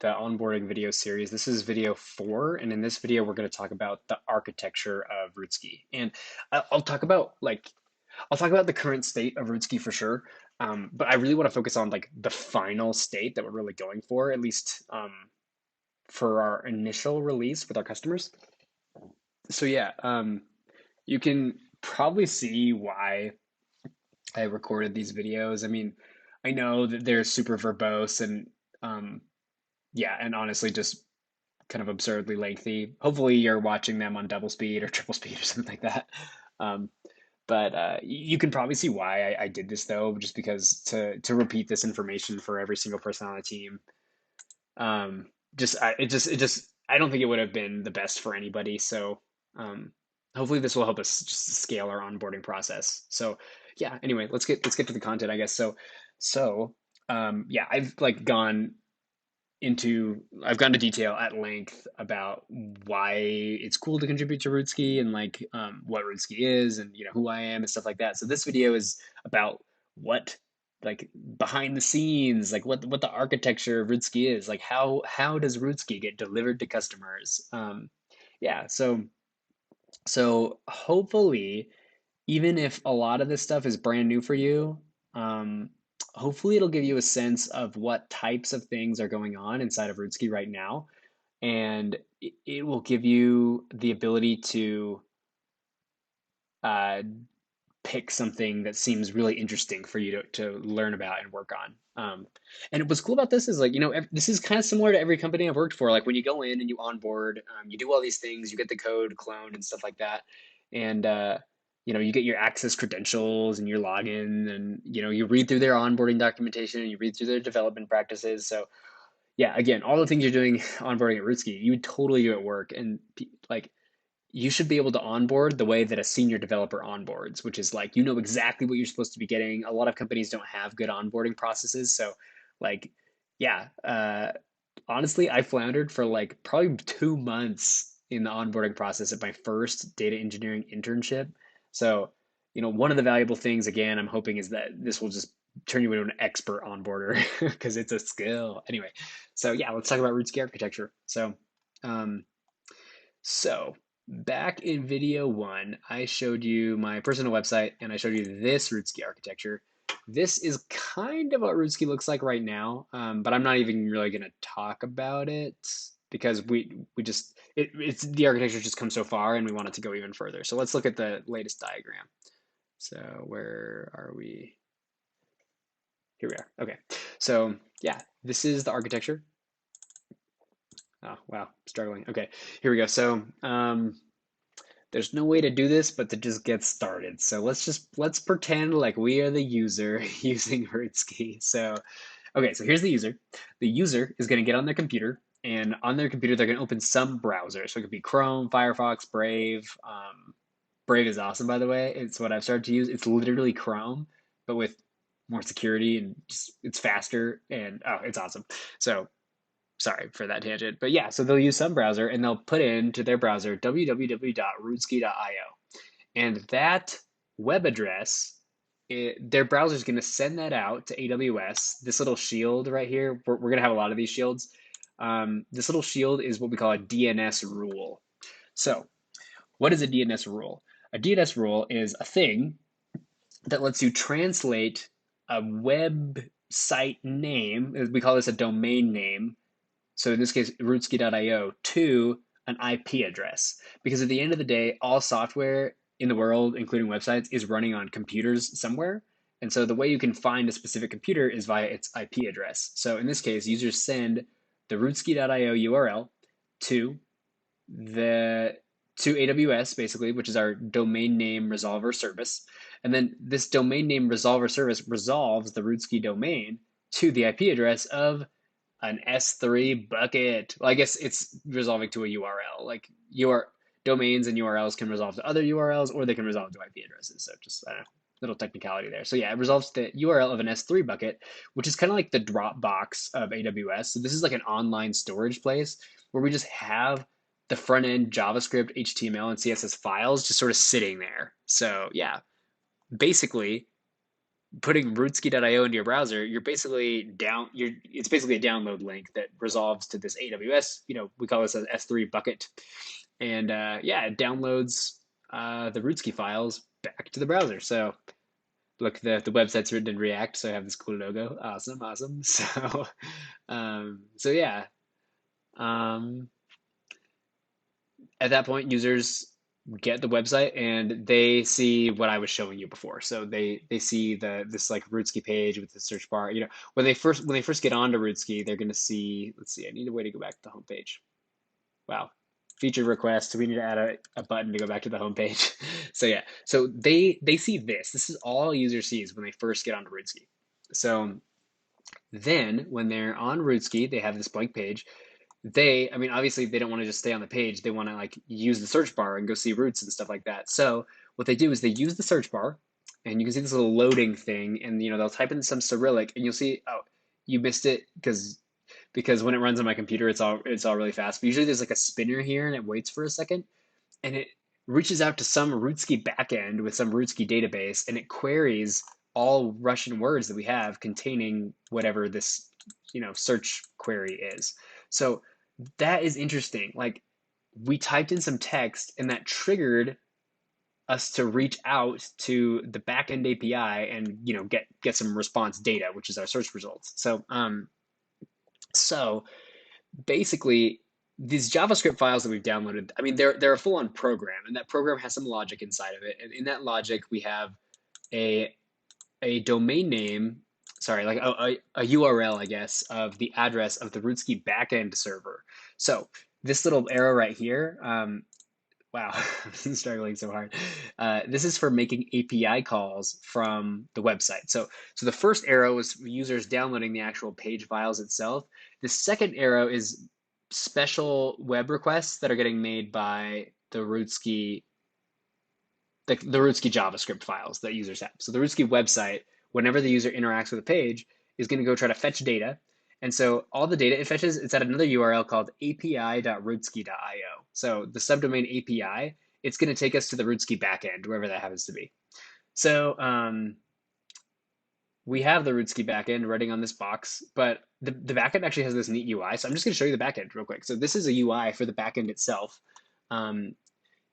the onboarding video series. This is video 4, and in this video we're going to talk about the architecture of Rootski. And I'll talk about the current state of Rootski for sure. But I really want to focus on like the final state that we're really going for, at least for our initial release with our customers. So yeah, you can probably see why I recorded these videos. I mean, I know that they're super verbose and um, yeah, and honestly, just kind of absurdly lengthy. Hopefully, you're watching them on double speed or triple speed or something like that. Um, but you can probably see why I did this though, just because to repeat this information for every single person on the team, um, it just I don't think it would have been the best for anybody. So um, hopefully, this will help us just scale our onboarding process. So yeah. Anyway, let's get to the content, I guess. So yeah, I've gone to detail at length about why it's cool to contribute to Rootski and like what Rootski is and who I am and stuff like that. So this video is about what like behind the scenes, like what the architecture of Rootski is, like how does Rootski get delivered to customers? Yeah, so hopefully, even if a lot of this stuff is brand new for you, um, hopefully it'll give you a sense of what types of things are going on inside of Rootski right now, and it will give you the ability to uh, pick something that seems really interesting for you to learn about and work on. And what's cool about this is like, this is kind of similar to every company I've worked for. Like when you go in and you onboard, you do all these things, you get the code cloned and stuff like that. And, you get your access credentials and your login and, you read through their onboarding documentation and you read through their development practices. So yeah, again, all the things you're doing onboarding at Rootski, you would totally do at work. And like, you should be able to onboard the way that a senior developer onboards, which is like exactly what you're supposed to be getting. A lot of companies don't have good onboarding processes, so like, yeah, honestly, I floundered for like probably 2 months in the onboarding process at my first data engineering internship. So, one of the valuable things, again, I'm hoping is that this will just turn you into an expert onboarder because it's a skill. Anyway, so yeah, let's talk about Rootski architecture. Um, so back in video 1, I showed you my personal website and I showed you this Rootski architecture. This is kind of what Rootski looks like right now, but I'm not even really going to talk about it because we just it's the architecture just comes so far and we want it to go even further. So let's look at the latest diagram. So where are we? Here we are. Okay. So yeah, this is the architecture. Oh wow, struggling. Okay, here we go. So there's no way to do this but to just get started. So let's pretend like we are the user using Rootski. So okay, so here's the user. The user is going to get on their computer, and on their computer they're going to open some browser. So it could be Chrome, Firefox, Brave. Brave is awesome, by the way. It's what I've started to use. It's literally Chrome, but with more security and just, it's faster and oh, it's awesome. So sorry for that tangent. But yeah, so they'll use some browser and they'll put into their browser www.rootski.io. And that web address, their browser is going to send that out to AWS. This little shield right here, we're going to have a lot of these shields. This little shield is what we call a DNS rule. So, what is a DNS rule? A DNS rule is a thing that lets you translate a website name. We call this a domain name, so in this case, rootski.io, to an IP address. Because at the end of the day, all software in the world, including websites, is running on computers somewhere. And so the way you can find a specific computer is via its IP address. So in this case, users send the rootski.io URL to the to AWS, basically, which is our domain name resolver service. And then this domain name resolver service resolves the rootski domain to the IP address of an S3 bucket. Well, I guess it's resolving to a URL. Like your domains and URLs can resolve to other URLs or they can resolve to IP addresses. So just, I don't know, little technicality there. So yeah, it resolves the URL of an S3 bucket, which is kind of like the Dropbox of AWS. So this is like an online storage place where we just have the front end JavaScript, HTML, and CSS files just sort of sitting there. So yeah, basically putting rootski.io into your browser, you're basically it's basically a download link that resolves to this AWS, we call this an S3 bucket. And yeah, it downloads the Rootski files back to the browser. So look, the website's written in React, so I have this cool logo. Awesome, awesome. So yeah. Um, at that point, users get the website and they see what I was showing you before. So they see this like Rootski page with the search bar. When they first get onto Rootski, they're gonna see. Let's see. I need a way to go back to the home page. Wow. Feature request. We need to add a button to go back to the home page. So yeah. So they see this. This is all a user sees when they first get onto Rootski. So then when they're on Rootski, they have this blank page. I mean, obviously they don't want to just stay on the page. They want to like use the search bar and go see roots and stuff like that. So what they do is they use the search bar, and you can see this little loading thing, and they'll type in some Cyrillic, and you'll see, oh, you missed it because when it runs on my computer, it's all really fast. But usually there's like a spinner here, and it waits for a second, and it reaches out to some Rootski backend with some Rootski database, and it queries all Russian words that we have containing whatever this search query is. So that is interesting. Like, we typed in some text, and that triggered us to reach out to the backend API and get some response data, which is our search results. So basically, these JavaScript files that we've downloaded, I mean, they're a full-on program, and that program has some logic inside of it. And in that logic, we have a domain name, sorry, like a URL, I guess, of the address of the Rootski backend server. So this little arrow right here, wow, I'm struggling so hard. This is for making API calls from the website. So the first arrow is users downloading the actual page files itself. The second arrow is special web requests that are getting made by the Rootski JavaScript files that users have. So the Rootski website, whenever the user interacts with a page, is going to go try to fetch data. And so all the data it fetches, it's at another URL called api.rootski.io. So the subdomain API, it's going to take us to the Rootski backend, wherever that happens to be. So we have the Rootski backend running on this box, but the backend actually has this neat UI. So I'm just going to show you the backend real quick. So this is a UI for the backend itself.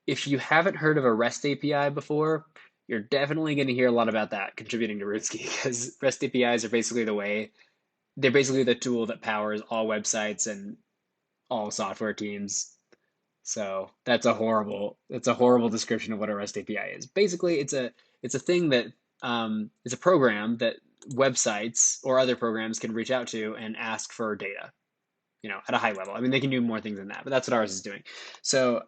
If you haven't heard of a REST API before, you're definitely going to hear a lot about that contributing to Rootski, because REST APIs are basically they're basically the tool that powers all websites and all software teams. So that's a horrible description of what a REST API is. Basically, it's a thing that it's a program that websites or other programs can reach out to and ask for data, at a high level. I mean, they can do more things than that, but that's what ours is doing. So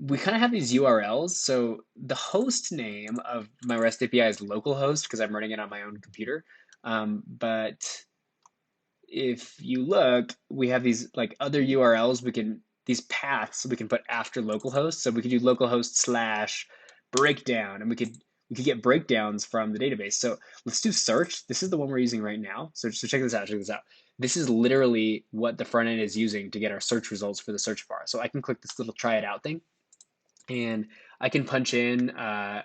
we kind of have these URLs. So the host name of my REST API is localhost because I'm running it on my own computer. But if you look, we have these like other URLs these paths we can put after localhost. So we could do localhost slash breakdown, and we could get breakdowns from the database. So let's do search. This is the one we're using right now. So check this out. This is literally what the front end is using to get our search results for the search bar. So I can click this little try it out thing, and I can punch in, I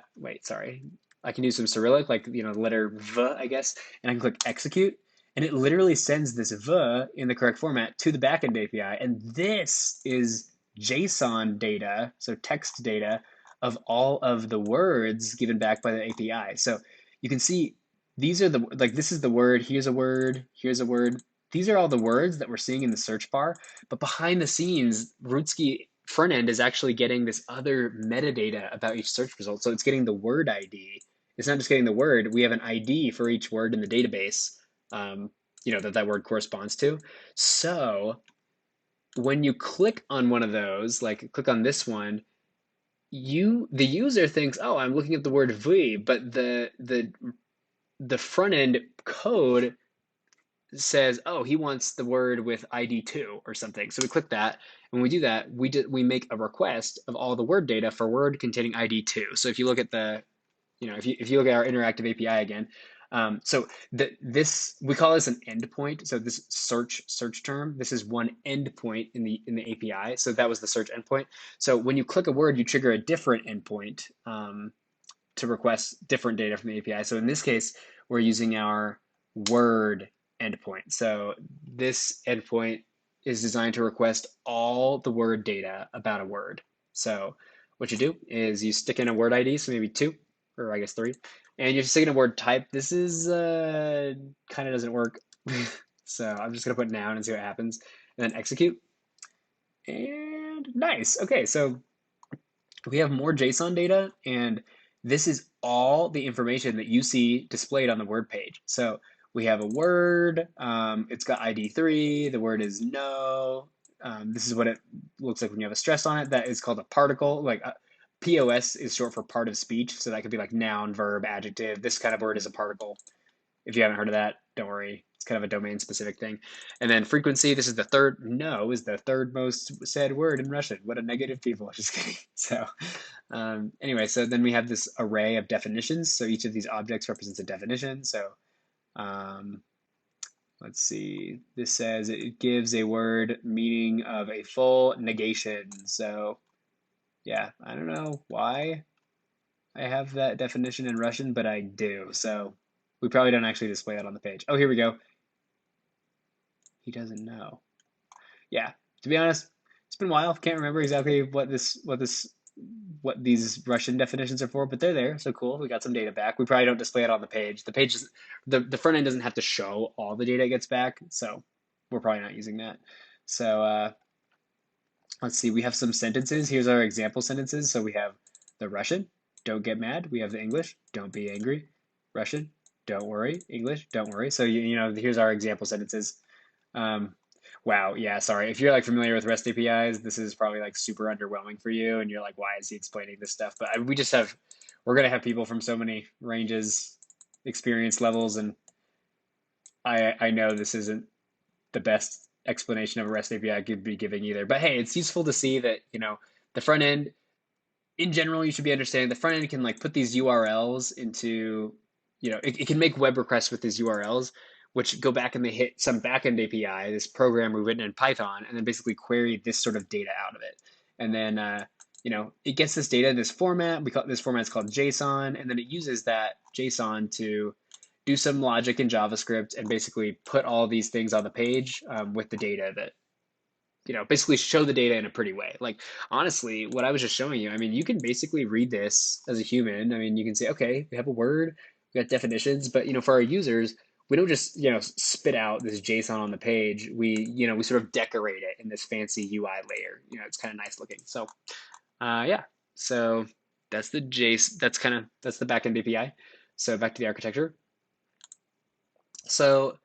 can do some Cyrillic, like, the letter V, I guess, and I can click execute, and it literally sends this V in the correct format to the backend API. And this is JSON data, so text data of all of the words given back by the API. So you can see these are this is the word, here's a word, here's a word. These are all the words that we're seeing in the search bar, but behind the scenes, Rootski front end is actually getting this other metadata about each search result. So it's getting the word ID. It's not just getting the word. We have an ID for each word in the database, that word corresponds to. So when you click on one of those, like click on this one, the user thinks, oh, I'm looking at the word V, but the front end code says, oh, he wants the word with ID2 or something. So we click that. When we do that, we make a request of all the word data for word containing ID2. So if you look at if you look at our interactive API again, we call this an endpoint. So this search term, this is one endpoint in the API. So that was the search endpoint. So when you click a word, you trigger a different endpoint. to request different data from the API. So in this case, we're using our word endpoint. So this endpoint is designed to request all the word data about a word. So what you do is you stick in a word ID, so maybe 2, or I guess 3, and you stick in a word type. This is kind of doesn't work. So I'm just gonna put noun and see what happens, and then execute. And nice. Okay, so we have more JSON data, and this is all the information that you see displayed on the word page. So we have a word, it's got ID 3, the word is no. This is what it looks like when you have a stress on it. That is called a particle. Like POS is short for part of speech, so that could be like noun, verb, adjective. This kind of word is a particle. If you haven't heard of that, don't worry. It's kind of a domain specific thing. And then frequency, this is the third, no is the third most said word in Russian. What a negative people, just kidding. So anyway, so then we have this array of definitions. So each of these objects represents a definition. So um, let's see, this says it gives a word meaning of a full negation. So yeah, I don't know why I have that definition in Russian, but I do. So we probably don't actually display that on the page. Oh, here we go. He doesn't know. Yeah, to be honest, it's been a while. Can't remember exactly what these Russian definitions are for, but they're there. So cool. We got some data back. We probably don't display it on the page. The page is the front end doesn't have to show all the data it gets back, so we're probably not using that. So let's see. We have some sentences. Here's our example sentences. So we have the Russian, don't get mad. We have the English, don't be angry. Russian, don't worry. English, don't worry. So you know, here's our example sentences. Um, wow, yeah, sorry. If you're like familiar with REST APIs, this is probably like super underwhelming for you, and you're like, why is he explaining this stuff? But we're gonna have people from so many ranges, experience levels, and I know this isn't the best explanation of a REST API I could be giving either. But hey, it's useful to see that, you know, the front end, in general, you should be understanding the front end can like put these URLs into, you know, it can make web requests with these URLs, which go back and they hit some backend API, this program we've written in Python, and then basically query this sort of data out of it. And then, you know, it gets this data in this format. We call this format is called JSON, and then it uses that JSON to do some logic in JavaScript and basically put all these things on the page with the data that, you know, basically show the data in a pretty way. Like, honestly, what I was just showing you, I mean, you can basically read this as a human. I mean, you can say, okay, we have a word, we got definitions, but, you know, for our users, we don't just, you know, spit out this JSON on the page. We, you know, we sort of decorate it in this fancy UI layer. You know, it's kind of nice looking. So, yeah, so that's the JSON, that's the backend API. So back to the architecture. So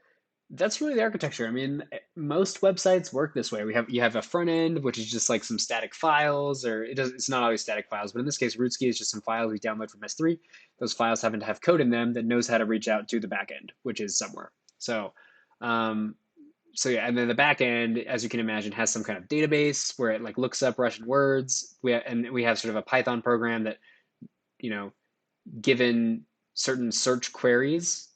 that's really the architecture. I mean, most websites work this way. You have a front end, which is just like some static files, or it's not always static files, but in this case, Rootski is just some files we download from S3. Those files happen to have code in them that knows how to reach out to the back end, which is somewhere. So, um, so yeah, and then the back end, as you can imagine, has some kind of database where it like looks up Russian words. We have sort of a Python program that, you know, given certain search queries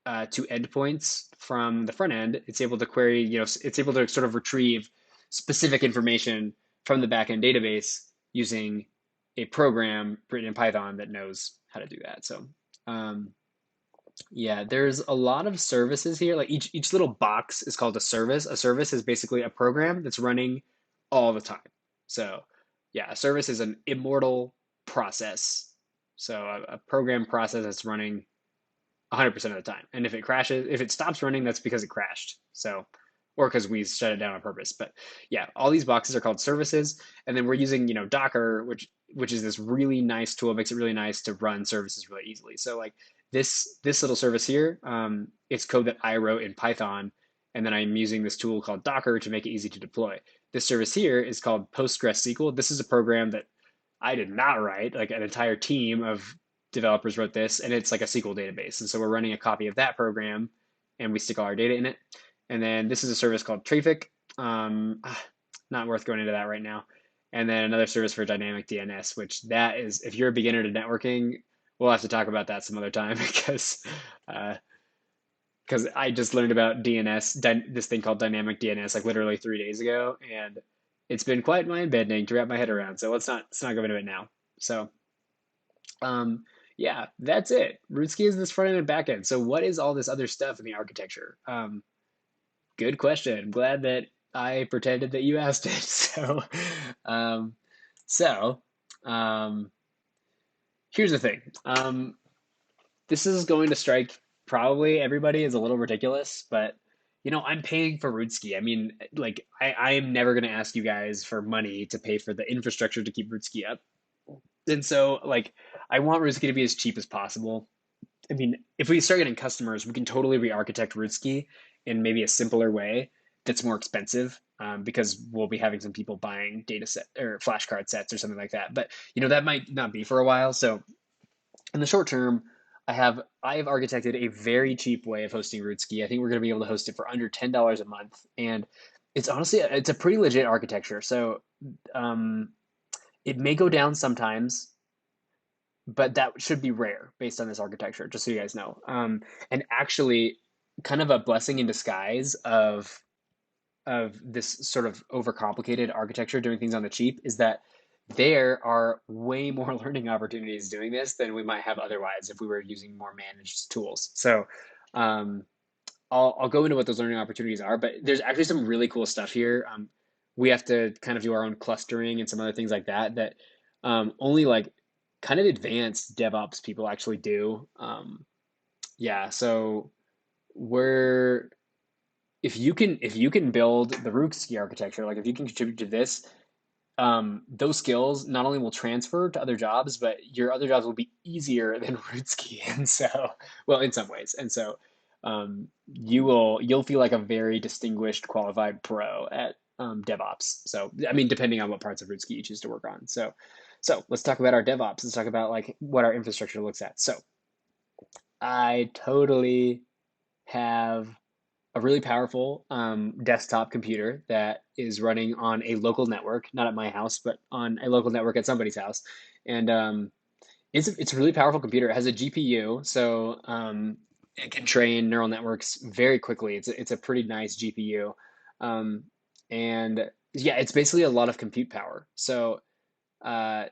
to endpoints from the front end, it's able to query, you know, it's able to sort of retrieve specific information from the backend database using a program written in Python that knows how to do that. So, um, yeah, there's a lot of services here. Like each little box is called a service. A service is basically a program that's running all the time. So, yeah, a service is an immortal process. So a program process that's running 100% of the time. And if it crashes, if it stops running, that's because it crashed. So, or because we shut it down on purpose. But yeah, all these boxes are called services. And then we're using, you know, Docker, which is this really nice tool, makes it really nice to run services really easily. So like this little service here, it's code that I wrote in Python. And then I'm using this tool called Docker to make it easy to deploy. This service here is called PostgreSQL. This is a program that I did not write. Like an entire team of developers wrote this, and it's like a SQL database. And so we're running a copy of that program, and we stick all our data in it. And then this is a service called Trafic. Not worth going into that right now. And then another service for dynamic DNS, which that is, if you're a beginner to networking, we'll have to talk about that some other time because I just learned about DNS, this thing called dynamic DNS, like literally 3 days ago, and it's been quite mind bending to wrap my head around. So let's not go into it now. So Um, yeah, that's it. Rootski is this front end and back end. So what is all this other stuff in the architecture? Good question. I'm glad that I pretended that you asked it. Um, so, um, here's the thing. This is going to strike probably everybody as a little ridiculous, but I'm paying for Rootski. I mean, like, I am never going to ask you guys for money to pay for the infrastructure to keep Rootski up. And so, like, I want Rootski to be as cheap as possible. I mean, if we start getting customers, we can totally re-architect Rootski in maybe a simpler way that's more expensive, because we'll be having some people buying data set or flashcard sets or something like that. But that might not be for a while. So in the short term, I have architected a very cheap way of hosting Rootski. I think we're going to be able to host it for under $10 a month, and it's a pretty legit architecture. So um, it may go down sometimes, but that should be rare based on this architecture, just so you guys know. And actually, kind of a blessing in disguise of this sort of overcomplicated architecture doing things on the cheap is that there are way more learning opportunities doing this than we might have otherwise if we were using more managed tools. So um, I'll go into what those learning opportunities are, but there's actually some really cool stuff here. We have to kind of do our own clustering and some other things like that that only like kind of advanced DevOps people actually do. Yeah, so we're if you can build the Rootski architecture, like if you can contribute to this, those skills not only will transfer to other jobs, but your other jobs will be easier than Rootski. And so, well, in some ways. And so, you'll feel like a very distinguished, qualified pro at DevOps. So, I mean, depending on what parts of Rootski you choose to work on. So let's talk about our DevOps. Let's talk about like what our infrastructure looks at. So, I totally have a really powerful desktop computer that is running on a local network, not at my house, but on a local network at somebody's house. And it's a really powerful computer. It has a GPU, so it can train neural networks very quickly. It's a pretty nice GPU, um, and yeah, it's basically a lot of compute power. So uh,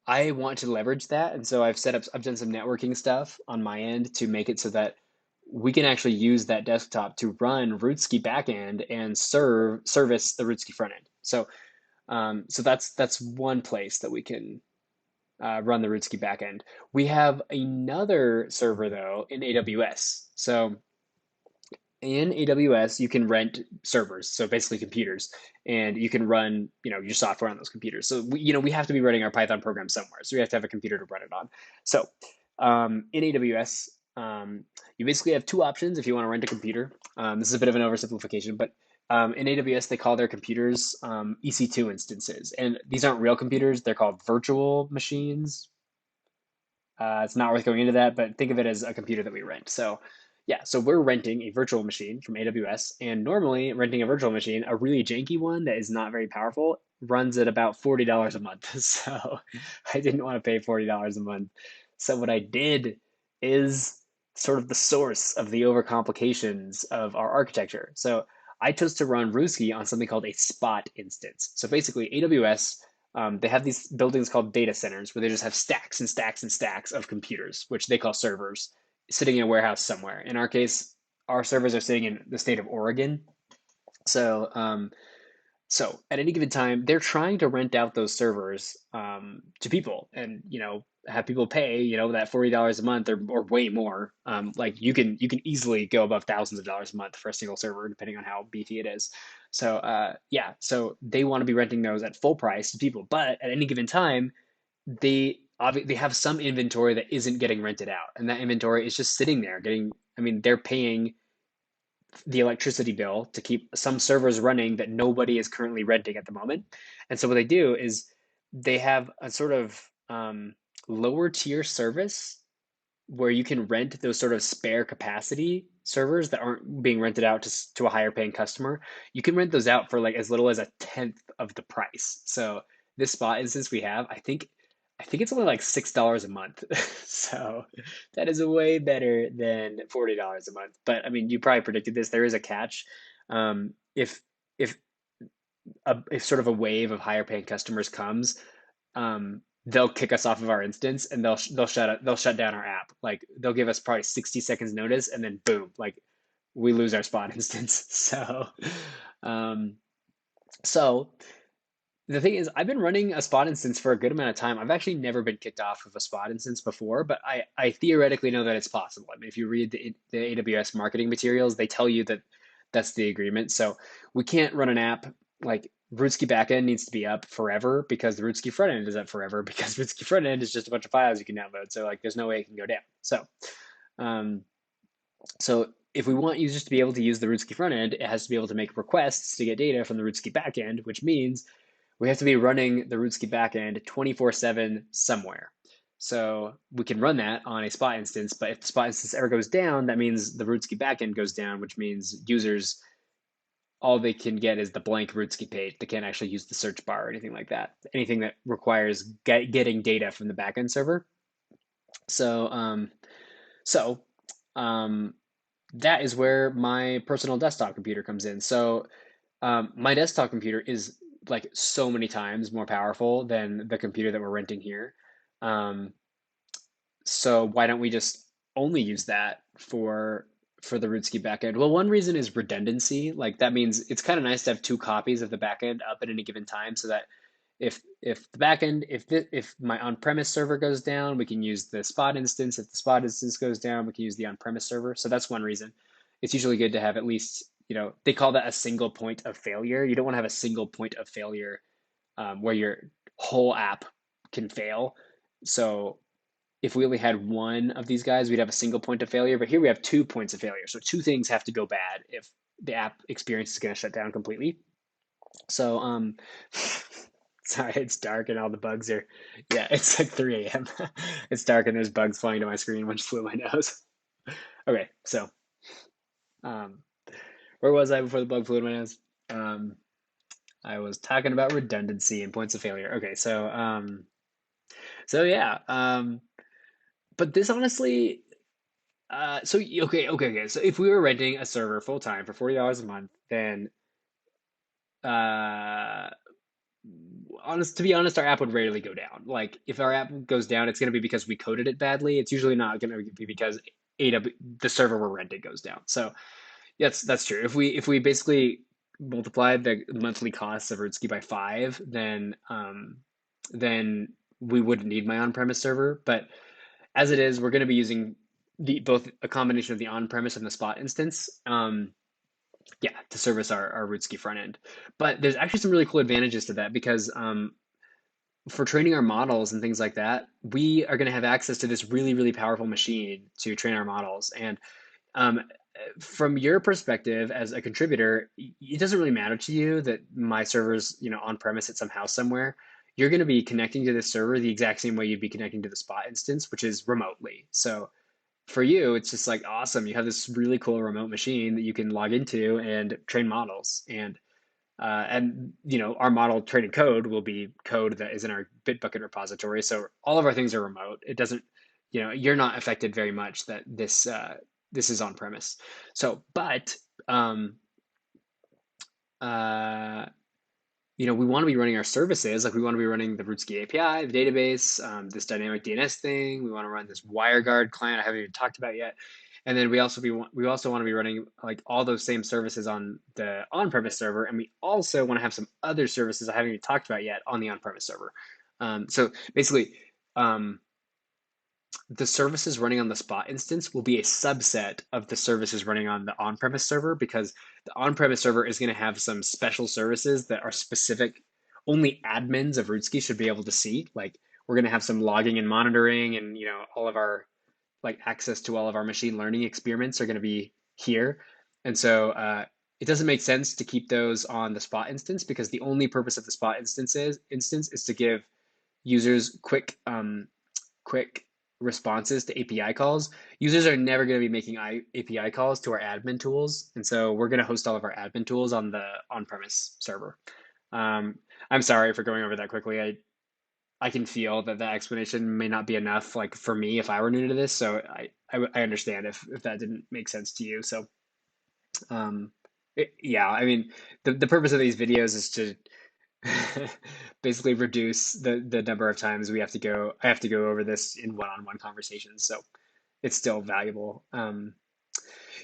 I want to leverage that, and so I've done some networking stuff on my end to make it so that we can actually use that desktop to run Rootski backend and service the Rootski front end. So that's one place that we can run the Rootski backend. We have another server though in AWS. So in AWS, you can rent servers, so basically computers, and you can run, your software on those computers. So we have to be running our Python program somewhere, so we have to have a computer to run it on. So in AWS, you basically have two options if you want to rent a computer. This is a bit of an oversimplification, but in AWS, they call their computers EC2 instances, and these aren't real computers. They're called virtual machines. It's not worth going into that, but think of it as a computer that we rent. So, yeah, so we're renting a virtual machine from AWS, and normally renting a virtual machine, a really janky one that is not very powerful, runs at about $40 a month. So I didn't want to pay $40 a month. So what I did is sort of the source of the overcomplications of our architecture. So I chose to run Rootski on something called a spot instance. So basically, AWS they have these buildings called data centers where they just have stacks and stacks and stacks of computers, which they call servers, sitting in a warehouse somewhere. In our case, our servers are sitting in the state of Oregon. So, so at any given time, they're trying to rent out those servers to people, and have people pay that $40 a month or way more. Like you can easily go above thousands of dollars a month for a single server, depending on how beefy it is. So yeah, so they want to be renting those at full price to people, but at any given time, they have some inventory that isn't getting rented out, and that inventory is just sitting there getting. I mean, they're paying the electricity bill to keep some servers running that nobody is currently renting at the moment. And so what they do is they have a sort of lower tier service where you can rent those sort of spare capacity servers that aren't being rented out to a higher paying customer. You can rent those out for like as little as a tenth of the price. So this spot instance we have, I think it's only like $6 a month. So that is way better than $40 a month. But I mean, you probably predicted this. There is a catch. If if sort of a wave of higher paying customers comes, they'll kick us off of our instance and they'll shut down our app. Like they'll give us probably 60 seconds notice and then boom, like we lose our spot instance. Um, so the thing is, I've been running a spot instance for a good amount of time. I've actually never been kicked off of a spot instance before, but I theoretically know that it's possible. I mean, if you read the AWS marketing materials, they tell you that that's the agreement. So we can't run an app like Rootski backend needs to be up forever because the Rootski front end is up forever because Rootski front end is just a bunch of files you can download. So like, there's no way it can go down. Um, so if we want users to be able to use the Rootski front end, it has to be able to make requests to get data from the Rootski backend, which means we have to be running the Rootski backend 24/7 somewhere. So we can run that on a spot instance, but if the spot instance ever goes down, that means the Rootski backend goes down, which means users, all they can get is the blank Rootski page. They can't actually use the search bar or anything like that. Anything that requires getting data from the backend server. So, so um, that is where my personal desktop computer comes in. So my desktop computer is like so many times more powerful than the computer that we're renting here. Um, so why don't we just only use that for the Rootski backend? Well, one reason is redundancy. Like that means it's kind of nice to have two copies of the backend up at any given time, so that if the backend if my on-premise server goes down, we can use the spot instance. If the spot instance goes down, we can use the on-premise server. So that's one reason. It's usually good to have at least, they call that a single point of failure. You don't want to have a single point of failure where your whole app can fail. So if we only had one of these guys, we'd have a single point of failure. But here we have 2 points of failure. So two things have to go bad if the app experience is going to shut down completely. So, sorry, it's dark and all the bugs are, yeah, it's like 3 a.m. It's dark and there's bugs flying to my screen, which flew my nose. Okay, so, um, where was I before the bug flew to my nose? Um, I was talking about redundancy and points of failure. Okay, so yeah, but this honestly, okay. So if we were renting a server full time for $40 a month, then uh, to be honest, our app would rarely go down. Like if our app goes down, it's going to be because we coded it badly. It's usually not going to be because the server we're renting goes down. So that's true. If we basically multiplied the monthly costs of Rootski by 5, then we wouldn't need my on-premise server. But as it is, we're going to be using the both a combination of the on-premise and the spot instance. Yeah, to service our Rootski front end. But there's actually some really cool advantages to that because for training our models and things like that, we are going to have access to this really, really powerful machine to train our models. And um, from your perspective as a contributor, it doesn't really matter to you that my server's, on premise at some house somewhere. You're going to be connecting to this server the exact same way you'd be connecting to the spot instance, which is remotely. So for you, it's just like awesome. You have this really cool remote machine that you can log into and train models. And our model training code will be code that is in our Bitbucket repository. So all of our things are remote. It doesn't, you're not affected very much that this is on premise. So, but uh, we want to be running our services. Like we want to be running the Rootski API, the database, this dynamic DNS thing. We want to run this WireGuard client I haven't even talked about yet. And then we also want to be running like all those same services on the on-premise server, and we also want to have some other services I haven't even talked about yet on the on-premise server. So basically, the services running on the spot instance will be a subset of the services running on the on-premise server because the on-premise server is going to have some special services that are specific. Only admins of Rootski should be able to see. Like we're going to have some logging and monitoring, and all of our like access to all of our machine learning experiments are going to be here. And so it doesn't make sense to keep those on the spot instance because the only purpose of the spot instance is to give users quick responses to API calls. Users are never going to be making API calls to our admin tools, and so we're going to host all of our admin tools on the on-premise server. I'm sorry for going over that quickly. I can feel that that explanation may not be enough, like for me, if I were new to this. So I understand if that didn't make sense to you. So yeah, I mean, the purpose of these videos is to basically reduce the number of times I have to go over this in one-on-one conversations. So it's still valuable.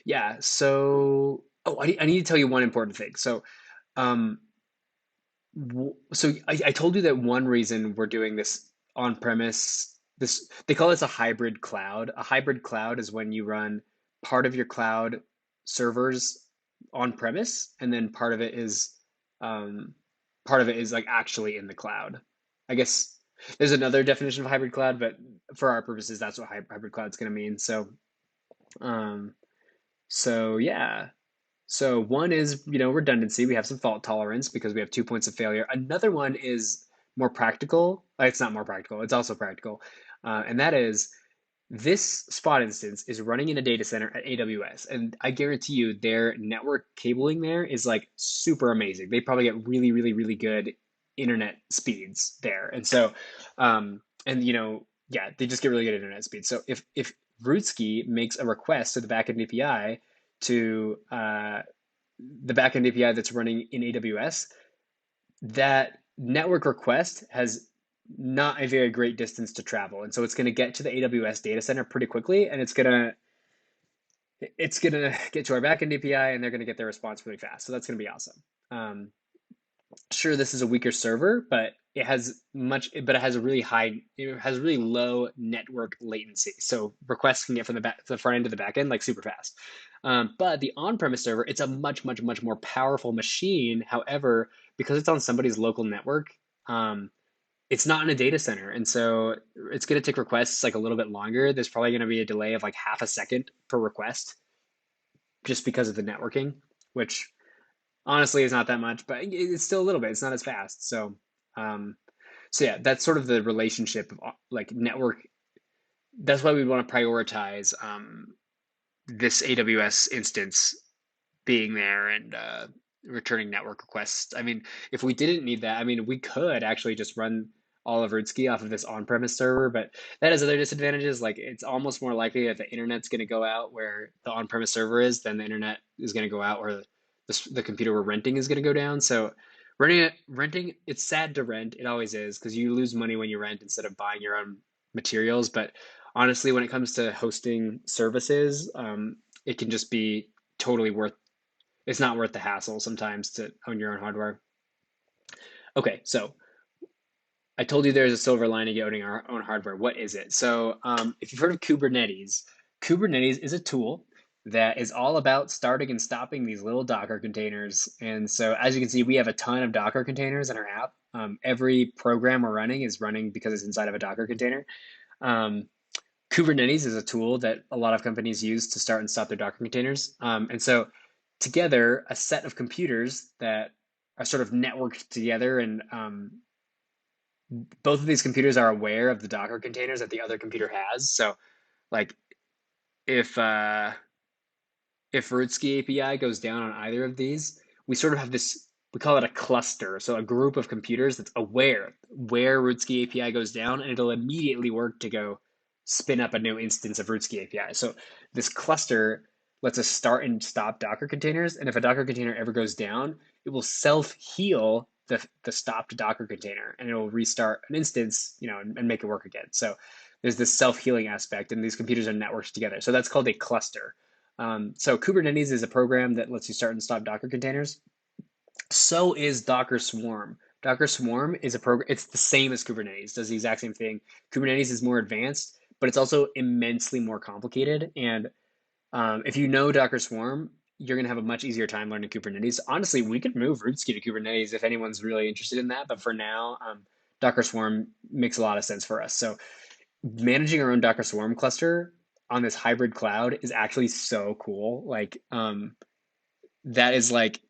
Yeah. So, oh, I need to tell you one important thing. So, um, I told you that one reason we're doing this on-premise, this they call this a hybrid cloud. A hybrid cloud is when you run part of your cloud servers on-premise, and then um, part of it is like actually in the cloud. I guess there's another definition of hybrid cloud, but for our purposes, that's what hybrid cloud is going to mean. Um, so yeah. So one is, redundancy. We have some fault tolerance because we have 2 points of failure. Another one is more practical. It's not more practical. It's also practical. And that is this spot instance is running in a data center at AWS. And I guarantee you their network cabling there is like super amazing. They probably get really, really, really good internet speeds there. And so, and yeah, they just get really good internet speeds. So if Rootski makes a request to the backend API to the backend API that's running in AWS, that network request has not a very great distance to travel. And so it's going to get to the AWS data center pretty quickly, and it's gonna get to our backend API, and they're going to get their response really fast. So that's going to be awesome. Um, sure, this is a weaker server, but it has a really it has really low network latency. So requests can get from the front end to the back end like super fast. But the on-premise server, it's a much, much, much more powerful machine. However, because it's on somebody's local network, um, it's not in a data center. And so it's going to take requests like a little bit longer. There's probably going to be a delay of like half a second per request just because of the networking, which honestly is not that much, but it's still a little bit. It's not as fast. Um, so yeah, that's sort of the relationship of like network. That's why we want to prioritize this AWS instance being there and returning network requests. I mean, if we didn't need that, I mean, we could actually just run all of Rootski off of this on-premise server, but that has other disadvantages. Like it's almost more likely that the internet's going to go out where the on-premise server is than the internet is going to go out where the computer we're renting is going to go down. So renting, it's sad to rent. It always is because you lose money when you rent instead of buying your own materials. But honestly, when it comes to hosting services, it can just be totally worth it's not worth the hassle sometimes to own your own hardware. Okay, so I told you there's a silver lining owning our own hardware. What is it? So, if you've heard of Kubernetes, Kubernetes is a tool that is all about starting and stopping these little Docker containers. And so, as you can see, we have a ton of Docker containers in our app. Every program we're running is running because it's inside of a Docker container. Um, Kubernetes is a tool that a lot of companies use to start and stop their Docker containers. And so, together, a set of computers that are sort of networked together, and both of these computers are aware of the Docker containers that the other computer has. So, like, if if Rootski API goes down on either of these, we sort of have this, we call it a cluster. So a group of computers that's aware where Rootski API goes down, and it'll immediately work to go spin up a new instance of Rootski API. So this cluster lets us start and stop Docker containers. And if a Docker container ever goes down, it will self-heal the stopped Docker container, and it will restart an instance, and make it work again. So there's this self-healing aspect, and these computers are networked together. So that's called a cluster. So Kubernetes is a program that lets you start and stop Docker containers. So is Docker Swarm. Docker Swarm is a program. It's the same as Kubernetes. Does the exact same thing. Kubernetes is more advanced, but it's also immensely more complicated. And if you know Docker Swarm, you're going to have a much easier time learning Kubernetes. Honestly, we could move Rootski to Kubernetes if anyone's really interested in that. But for now, Docker Swarm makes a lot of sense for us. So managing our own Docker Swarm cluster on this hybrid cloud is actually so cool. Like, that is like,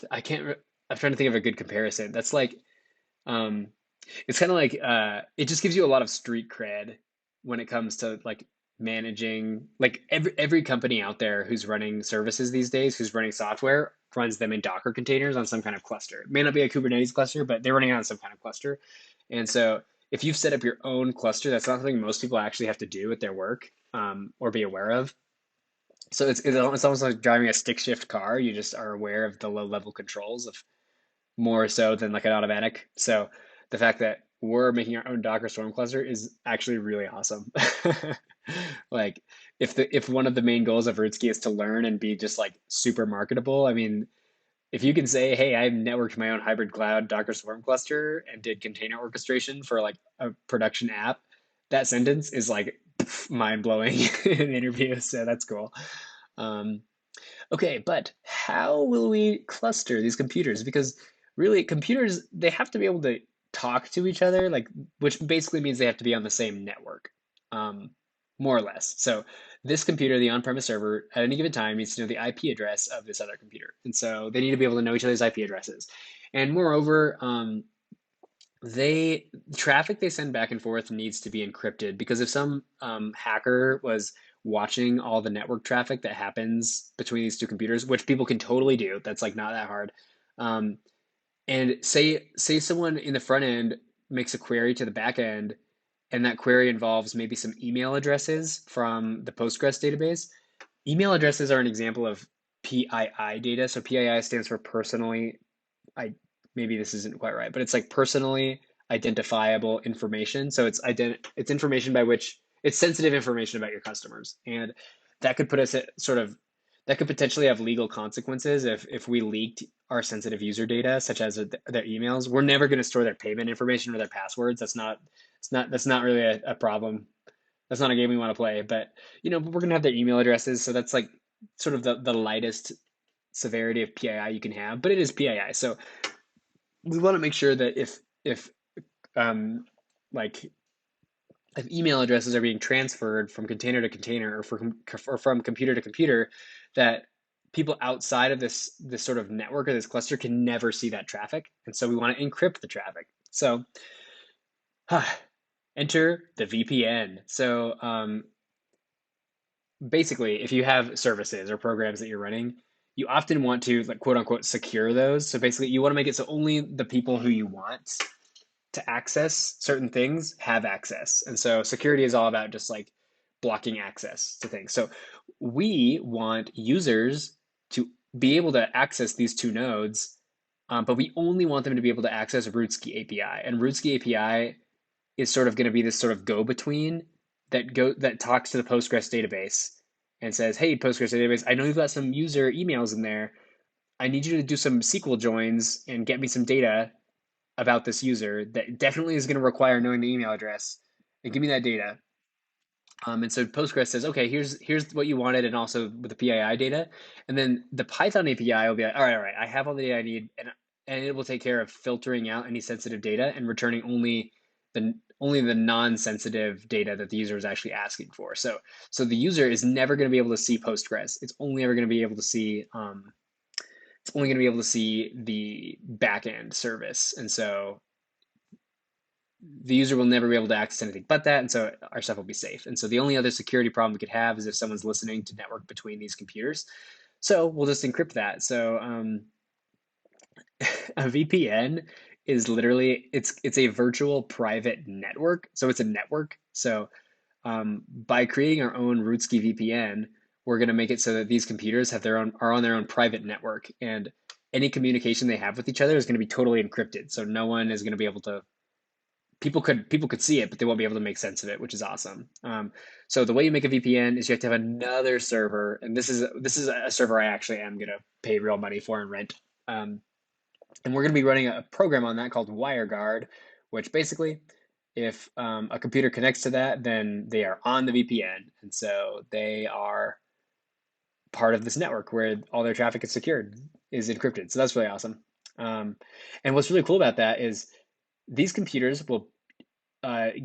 I can't, I'm trying to think of a good comparison. That's like, um, it's kind of like, it just gives you a lot of street cred when it comes to like managing, like every company out there who's running services these days, who's running software, runs them in Docker containers on some kind of cluster. It may not be a Kubernetes cluster, but they're running on some kind of cluster. And so if you've set up your own cluster, that's not something most people actually have to do with their work, or be aware of. So it's almost like driving a stick shift car. You just are aware of the low level controls of more so than like an automatic. So the fact that we're making our own Docker Swarm cluster is actually really awesome. Like if one of the main goals of Rootski is to learn and be just like super marketable, I mean, if you can say, hey, I networked my own hybrid cloud Docker Swarm cluster and did container orchestration for like a production app, that sentence is like mind blowing in interviews. So that's cool. Um, Okay, but how will we cluster these computers? Because really, computers, they have to be able to talk to each other, like, which basically means they have to be on the same network, um, more or less. So this computer, the on-premise server, at any given time needs to know the IP address of this other computer. And so they need to be able to know each other's IP addresses. And moreover, they traffic they send back and forth needs to be encrypted because if some hacker was watching all the network traffic that happens between these two computers, which people can totally do, that's like not that hard. Um, and say someone in the front end makes a query to the back end, and that query involves maybe some email addresses from the Postgres database. Email addresses are an example of PII data. So PII stands for personally I maybe this isn't quite right, but it's like personally identifiable information. So it's information by which it's sensitive information about your customers, and that could put us at sort of that could potentially have legal consequences if we leaked our sensitive user data, such as their emails. We're never going to store their payment information or their passwords. That's not really a problem. That's not a game we want to play. But we're going to have their email addresses, so that's like sort of the lightest severity of PII you can have, but it is PII. So we want to make sure that if um, like if email addresses are being transferred from container to container or from computer to computer, that people outside of this sort of network or this cluster can never see that traffic. And so we want to encrypt the traffic. So enter the VPN. So basically, if you have services or programs that you're running, you often want to like quote unquote secure those. So basically, you want to make it so only the people who you want to access certain things have access. And so security is all about just like blocking access to things. So we want users to be able to access these two nodes, but we only want them to be able to access Rootski API. And Rootski API is sort of going to be this sort of go-between that talks to the Postgres database and says, "Hey, Postgres database, I know you've got some user emails in there. I need you to do some SQL joins and get me some data about this user that definitely is going to require knowing the email address and give me that data." And so Postgres says, okay, here's what you wanted, and also with the PII data, and then the Python API will be like, all right, I have all the data I need, and it will take care of filtering out any sensitive data and returning only the non-sensitive data that the user is actually asking for. So the user is never going to be able to see Postgres. It's only ever going to be able to see the backend service, and so the user will never be able to access anything but that, and so our stuff will be safe. And so the only other security problem we could have is if someone's listening to network between these computers. So we'll just encrypt that. So a VPN is literally it's a virtual private network. So it's a network. So by creating our own Rootski VPN, we're going to make it so that these computers are on their own private network, and any communication they have with each other is going to be totally encrypted. So no one is going to be able to people could see it, but they won't be able to make sense of it, which is awesome. So the way you make a VPN is you have to have another server, and this is a server I actually am gonna pay real money for and rent. And we're gonna be running a program on that called WireGuard, which basically, if a computer connects to that, then they are on the VPN, and so they are part of this network where all their traffic is encrypted. So that's really awesome. And what's really cool about that is these computers will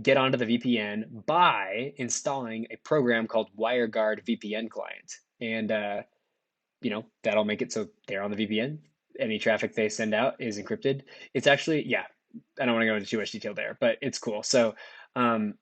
get onto the VPN by installing a program called WireGuard VPN Client, and that'll make it so they're on the VPN. Any traffic they send out is encrypted. It's actually, yeah, I don't want to go into too much detail there, but it's cool. So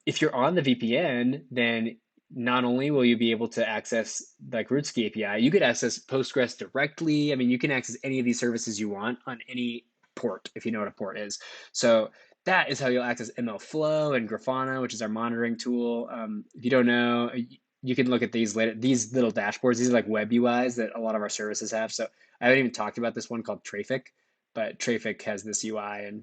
if you're on the VPN, then not only will you be able to access like Rootski API, you could access Postgres directly. I mean, you can access any of these services you want on any port, if you know what a port is. So that is how you'll access MLflow and Grafana, which is our monitoring tool. If you don't know, you can look at these little dashboards. These are like web UIs that a lot of our services have. So I haven't even talked about this one called Trafic, but Trafic has this UI, and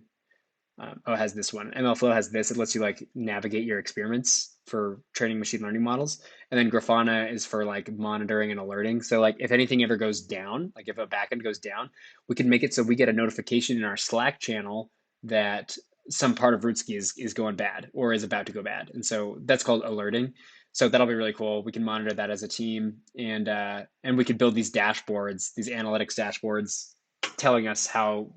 it has this one. MLflow has this. It lets you like navigate your experiments for training machine learning models. And then Grafana is for like monitoring and alerting. So like if anything ever goes down, like if a backend goes down, we can make it so we get a notification in our Slack channel that some part of Rootski is going bad or is about to go bad. And so that's called alerting. So that'll be really cool. We can monitor that as a team, and we could build these dashboards, these analytics dashboards, telling us how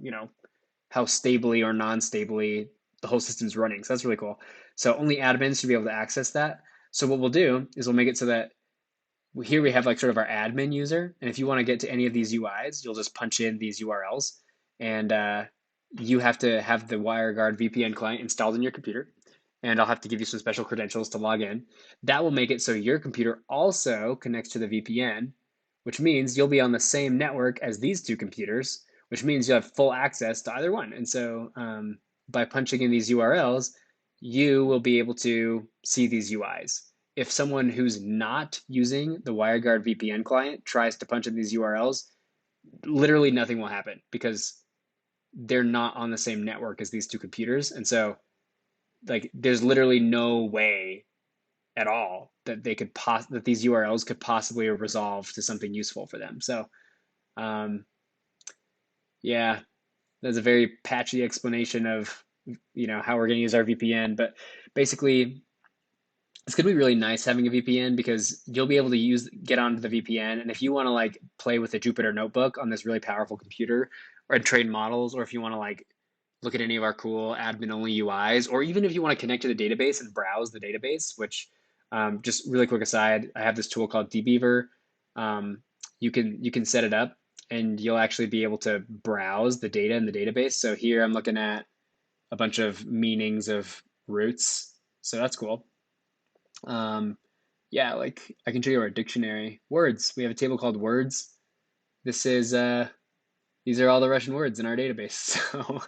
stably or non-stably the whole system's running. So that's really cool. So only admins should be able to access that. So what we'll do is we'll make it so that here we have like sort of our admin user. And if you want to get to any of these UIs, you'll just punch in these URLs. And you have to have the WireGuard VPN client installed in your computer. And I'll have to give you some special credentials to log in. That will make it so your computer also connects to the VPN, which means you'll be on the same network as these two computers, which means you'll have full access to either one. And so by punching in these URLs, you will be able to see these UIs. If someone who's not using the WireGuard VPN client tries to punch in these URLs, literally nothing will happen because they're not on the same network as these two computers. And so like there's literally no way at all that they could that these URLs could possibly resolve to something useful for them. So um, yeah, that's a very patchy explanation of how we're going to use our VPN, but basically it's going to be really nice having a VPN because you'll be able to get onto the VPN, and if you want to like play with a Jupyter notebook on this really powerful computer or train models, or if you want to like look at any of our cool admin only UIs, or even if you want to connect to the database and browse the database, which just really quick aside, I have this tool called dbeaver. You can set it up and you'll actually be able to browse the data in the database. So here I'm looking at a bunch of meanings of roots. So that's cool. Yeah, like I can show you our dictionary. Words. We have a table called words. This is these are all the Russian words in our database. So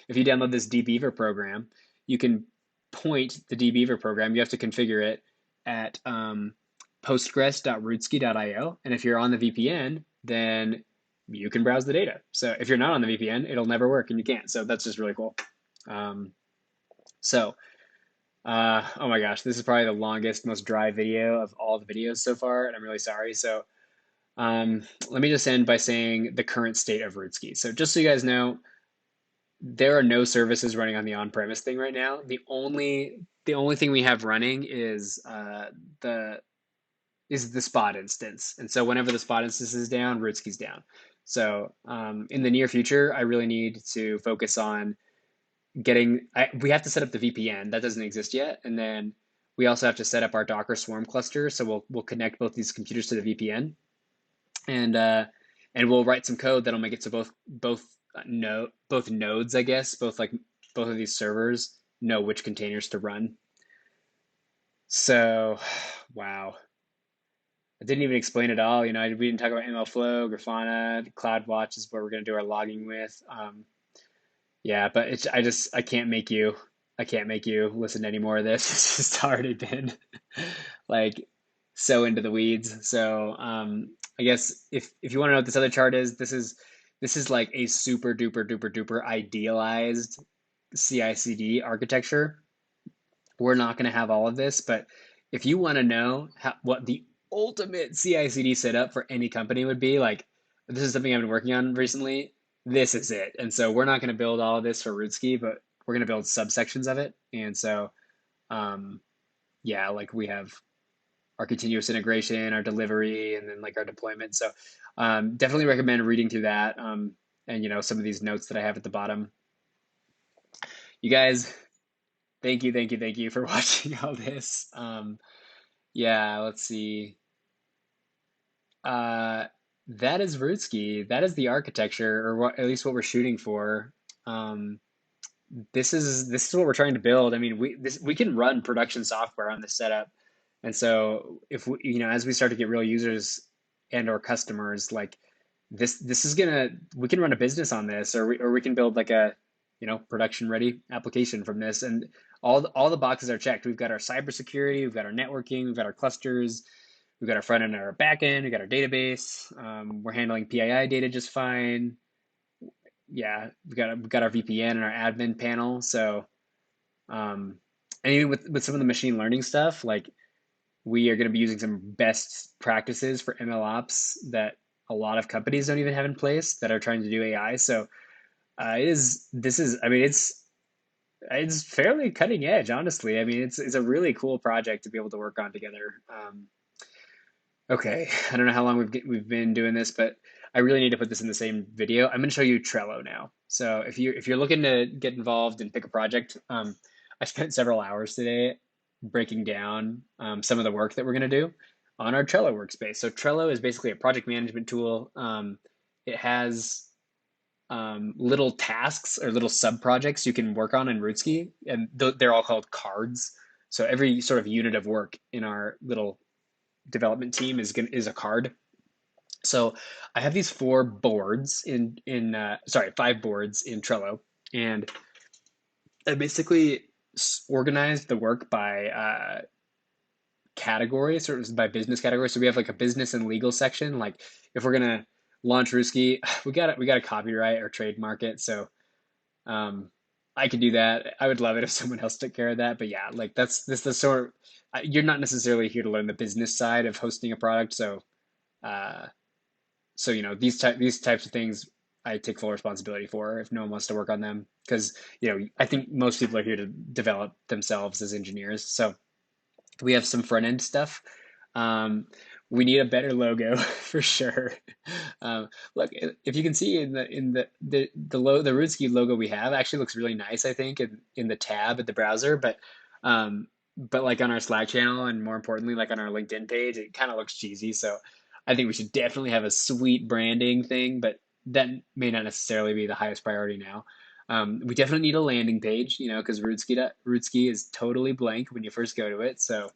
if you download this dbeaver program, you can point the dbeaver program. You have to configure it at postgres.rootski.io. And if you're on the VPN, then you can browse the data. So if you're not on the VPN, it'll never work and you can't. So that's just really cool. Um, so oh my gosh, this is probably the longest, most dry video of all the videos so far, and I'm really sorry. So let me just end by saying the current state of Rootski. So just so you guys know, there are no services running on the on-premise thing right now. The only thing we have running the is the spot instance. And so whenever the spot instance is down, Rootski's down. So in the near future, I really need to focus on we have to set up the VPN. That doesn't exist yet. And then we also have to set up our Docker Swarm cluster. So we'll connect both these computers to the VPN, and we'll write some code that'll make it so both nodes, I guess, both of these servers know which containers to run. So, wow. I didn't even explain it all. We didn't talk about MLflow, Grafana, CloudWatch is what we're going to do our logging with. Yeah, but I can't make you listen to any more of this. It's just already been like so into the weeds. So I guess if you want to know what this other chart is, this is like a super duper duper duper idealized CI/CD architecture. We're not going to have all of this, but if you want to know what the ultimate CI/CD setup for any company would be, like this is something I've been working on recently. This is it. And so we're not going to build all of this for Rootski, but we're going to build subsections of it. And so, yeah, like we have our continuous integration, our delivery, and then like our deployment. So definitely recommend reading through that. And some of these notes that I have at the bottom. You guys, thank you for watching all this. Yeah, let's see. Uh, that is Rootski. That is the architecture, or at least what we're shooting for. Um, this is what we're trying to build. I mean, we can run production software on this setup, and so if as we start to get real users and or customers, like this is we can run a business on this, or we can build like a production ready application from this, and all the boxes are checked. We've got our cybersecurity, we've got our networking, we've got our clusters, we've got our front end and our back end, we've got our database. We're handling PII data just fine. yeah, we got our VPN and our admin panel. So um, and even with some of the machine learning stuff, like we are going to be using some best practices for ML ops that a lot of companies don't even have in place that are trying to do AI. So it is this is I mean it's fairly cutting edge, honestly. I mean it's a really cool project to be able to work on together. Okay, I don't know how long we've been doing this, but I really need to put this in the same video. I'm going to show you Trello now. So if you're looking to get involved and pick a project, I spent several hours today breaking down some of the work that we're going to do on our Trello workspace. So Trello is basically a project management tool. It has little tasks or little sub projects you can work on in Rootski, and they're all called cards. So every sort of unit of work in our little development team is a card. So I have these five boards in Trello, and I basically organized the work by category, sort of by business category. So we have like a business and legal section. Like if we're gonna launch Ruski, we got to copyright or trademark it. So um, I could do that. I would love it if someone else took care of that. But yeah, like that's this the sort. You're not necessarily here to learn the business side of hosting a product. Uh, so these types of things I take full responsibility for if no one wants to work on them because I think most people are here to develop themselves as engineers. So we have some front end stuff. Um, we need a better logo for sure. Look, if you can see the Rootski logo we have actually looks really nice, I think, in the tab at the browser, but like on our Slack channel and more importantly, like on our LinkedIn page, it kind of looks cheesy. So I think we should definitely have a sweet branding thing, but that may not necessarily be the highest priority now. We definitely need a landing page, because Rootski is totally blank when you first go to it. So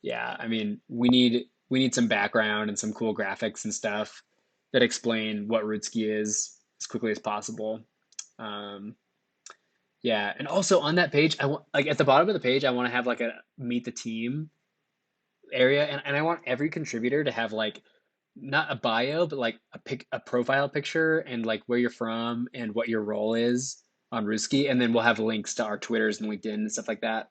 yeah, I mean, we need some background and some cool graphics and stuff that explain what Rootski is as quickly as possible. Um, yeah, and also on that page, I want like at the bottom of the page, I want to have like a meet the team area, and I want every contributor to have like not a bio, but like a profile picture and like where you're from and what your role is on Rootski, and then we'll have links to our Twitters and LinkedIn and stuff like that.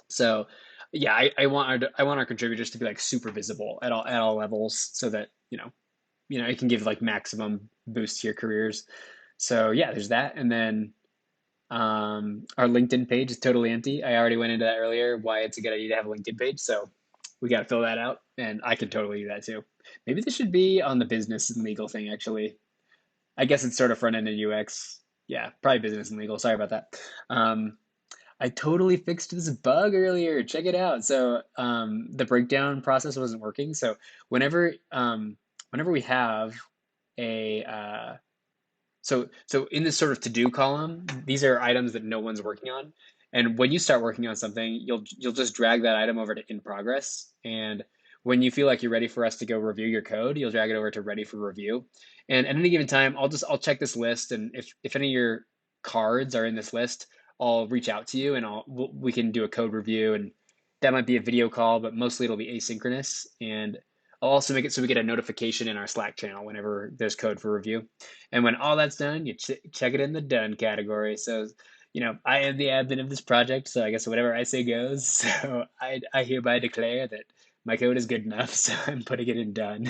So yeah, I want our contributors to be like super visible at all levels so that it can give like maximum boost to your careers. So yeah, there's that, and then our LinkedIn page is totally empty. I already went into that earlier, why it's a good idea to have a LinkedIn page. So we got to fill that out, and I can totally do that too. Maybe this should be on the business and legal thing, actually. I guess it's sort of front end and UX. Yeah, probably business and legal. Sorry about that. Um, I totally fixed this bug earlier. Check it out. So the breakdown process wasn't working. So whenever we have a so in this sort of to-do column, these are items that no one's working on. And when you start working on something, you'll just drag that item over to in progress. And when you feel like you're ready for us to go review your code, you'll drag it over to ready for review. And at any given time, I'll check this list, and if any of your cards are in this list, I'll reach out to you and we can do a code review, and that might be a video call, but mostly it'll be asynchronous. And I'll also make it so we get a notification in our Slack channel whenever there's code for review. And when all that's done, you check it in the done category. So, I am the admin of this project, so I guess whatever I say goes. So I hereby declare that my code is good enough, so I'm putting it in done.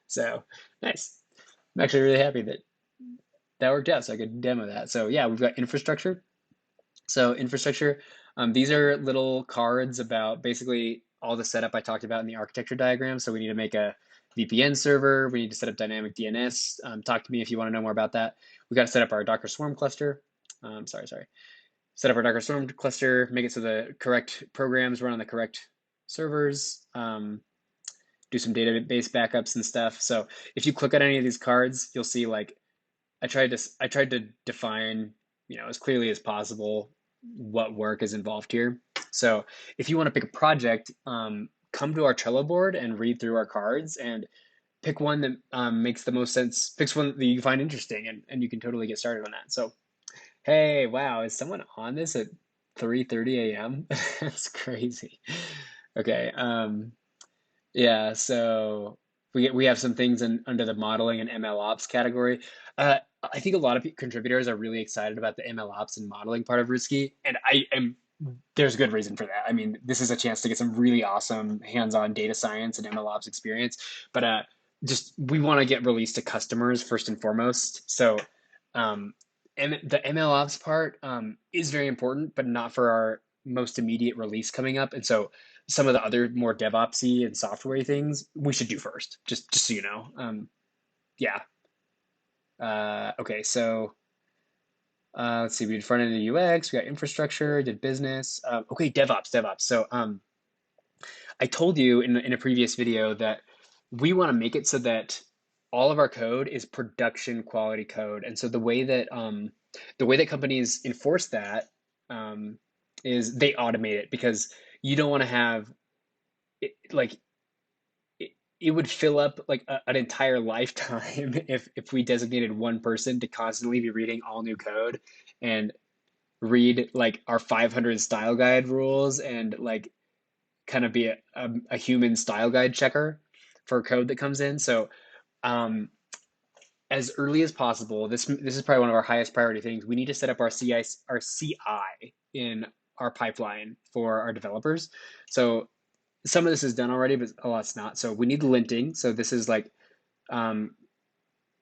So nice. I'm actually really happy that that worked out, so I could demo that. So yeah, we've got infrastructure. So infrastructure, these are little cards about basically all the setup I talked about in the architecture diagram. So we need to make a VPN server. We need to set up dynamic DNS. Talk to me if you want to know more about that. We got to set up our Docker Swarm cluster. Sorry. Set up our Docker Swarm cluster, make it so the correct programs run on the correct servers. Do some database backups and stuff. So if you click on any of these cards, you'll see like I tried to define, as clearly as possible what work is involved here. So if you want to pick a project, come to our Trello board and read through our cards and pick one that makes the most sense. Pick one that you find interesting, and you can totally get started on that. So hey, wow, is someone on this at 3:30 a.m.? That's crazy. Okay. Yeah. So we have some things under the modeling and ML ops category. I think a lot of contributors are really excited about the ML ops and modeling part of Rootski, and I am there's good reason for that. I mean, this is a chance to get some really awesome hands-on data science and ML ops experience, but just we want to get released to customers first and foremost. So, um, and the ML ops part is very important, but not for our most immediate release coming up. And so, some of the other more DevOpsy and software things we should do first, just so you know. Yeah. Okay. So let's see. We did front end and UX. We got infrastructure. Did business. Okay. DevOps. So I told you in a previous video that we want to make it so that all of our code is production quality code, and so the way that companies enforce that um, is they automate it because you don't want to have like it, it would fill up like an entire lifetime if we designated one person to constantly be reading all new code and read like our 500 style guide rules and like kind of be a human style guide checker for code that comes in. So um, as early as possible, this is probably one of our highest priority things. We need to set up our CI in our pipeline for our developers. So some of this is done already, but a lot's not. So we need linting. So this is like um,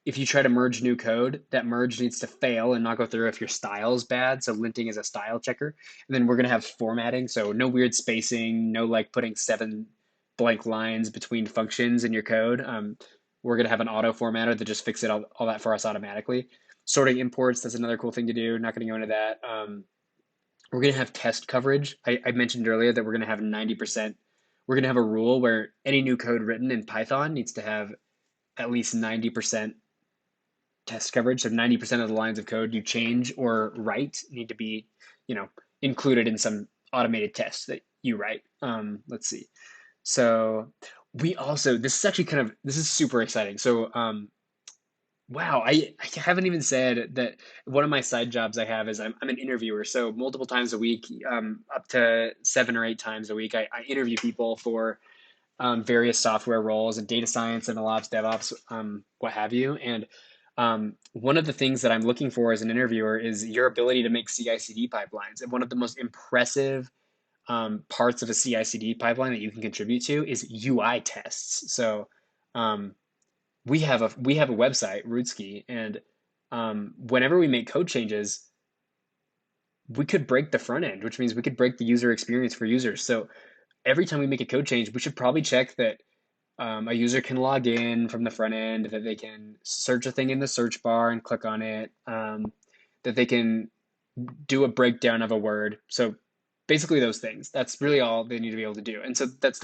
if you try to merge new code, that merge needs to fail and not go through if your style is bad. So linting is a style checker. And then we're going to have formatting. So no weird spacing, no like putting 7 blank lines between functions in your code. We're going to have an auto formatter that just fixes all that for us automatically. Sorting imports, that's another cool thing to do. Not going to go into that. We're going to have test coverage. I mentioned earlier that we're going to have 90%. We're going to have a rule where any new code written in Python needs to have at least 90% test coverage. So 90% of the lines of code you change or write need to be, you know, included in some automated tests that you write. Let's see. So we also, this is actually kind of, this is super exciting. So, wow, I haven't even said that one of my side jobs I have is I'm an interviewer. So multiple times a week, up to 7 or 8 times a week, I interview people for various software roles and data science and ops, DevOps, what have you. And one of the things that I'm looking for as an interviewer is your ability to make CI/CD pipelines. And one of the most impressive parts of a CI/CD pipeline that you can contribute to is UI tests. So um, we have a website, Rootski, and whenever we make code changes, we could break the front end, which means we could break the user experience for users. So every time we make a code change, we should probably check that a user can log in from the front end, that they can search a thing in the search bar and click on it, that they can do a breakdown of a word. So basically those things. That's really all they need to be able to do. And so that's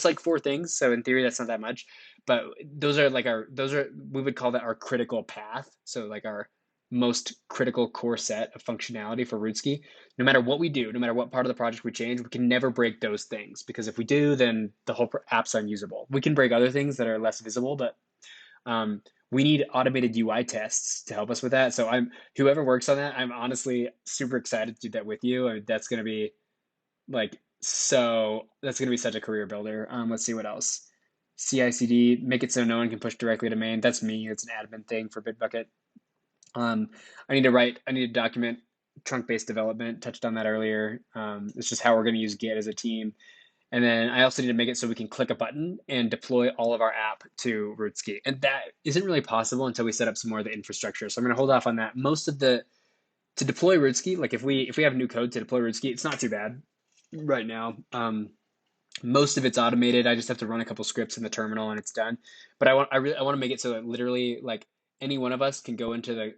like 4 things. So in theory, that's not that much, but we would call that our critical path. So like our most critical core set of functionality for Rootski. No matter what we do, no matter what part of the project we change, we can never break those things because if we do, then the whole app's unusable. We can break other things that are less visible, but um, we need automated UI tests to help us with that. So whoever works on that, I'm honestly super excited to do that with you. I mean, that's going to be like that's going to be such a career builder. Let's see what else. CI/CD, make it so no one can push directly to main. That's me. It's an admin thing for Bitbucket. Um, I need to document trunk-based development. Touched on that earlier. It's just how we're going to use Git as a team. And then I also need to make it so we can click a button and deploy all of our app to Rootski. And that isn't really possible until we set up some more of the infrastructure. So I'm going to hold off on that. To deploy Rootski, like if we have new code to deploy Rootski, it's not too bad right now. Most of it's automated. I just have to run a couple scripts in the terminal and it's done. But I want to make it so that literally like any one of us can go into the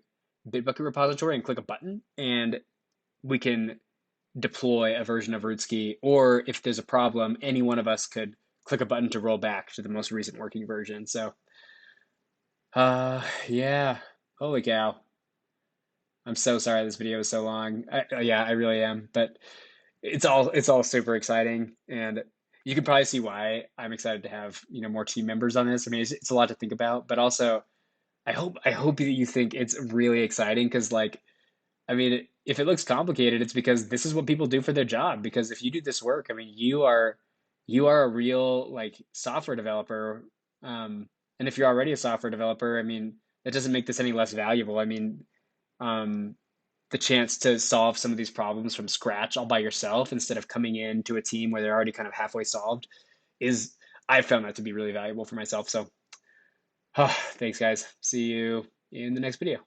Bitbucket repository and click a button and we can deploy a version of Rootski, or if there's a problem, any one of us could click a button to roll back to the most recent working version. So, yeah, holy cow. I'm so sorry this video is so long. Yeah, I really am, but it's all super exciting, and you can probably see why I'm excited to have more team members on this. I mean, it's a lot to think about, but also I hope that you think it's really exciting because like I mean, if it looks complicated, it's because this is what people do for their job. Because if you do this work, I mean, you are a real like software developer And if you're already a software developer, I mean, that doesn't make this any less valuable. I mean, um, the chance to solve some of these problems from scratch all by yourself instead of coming into a team where they're already kind of halfway solved is, I've found that to be really valuable for myself. So, thanks, guys. See you in the next video.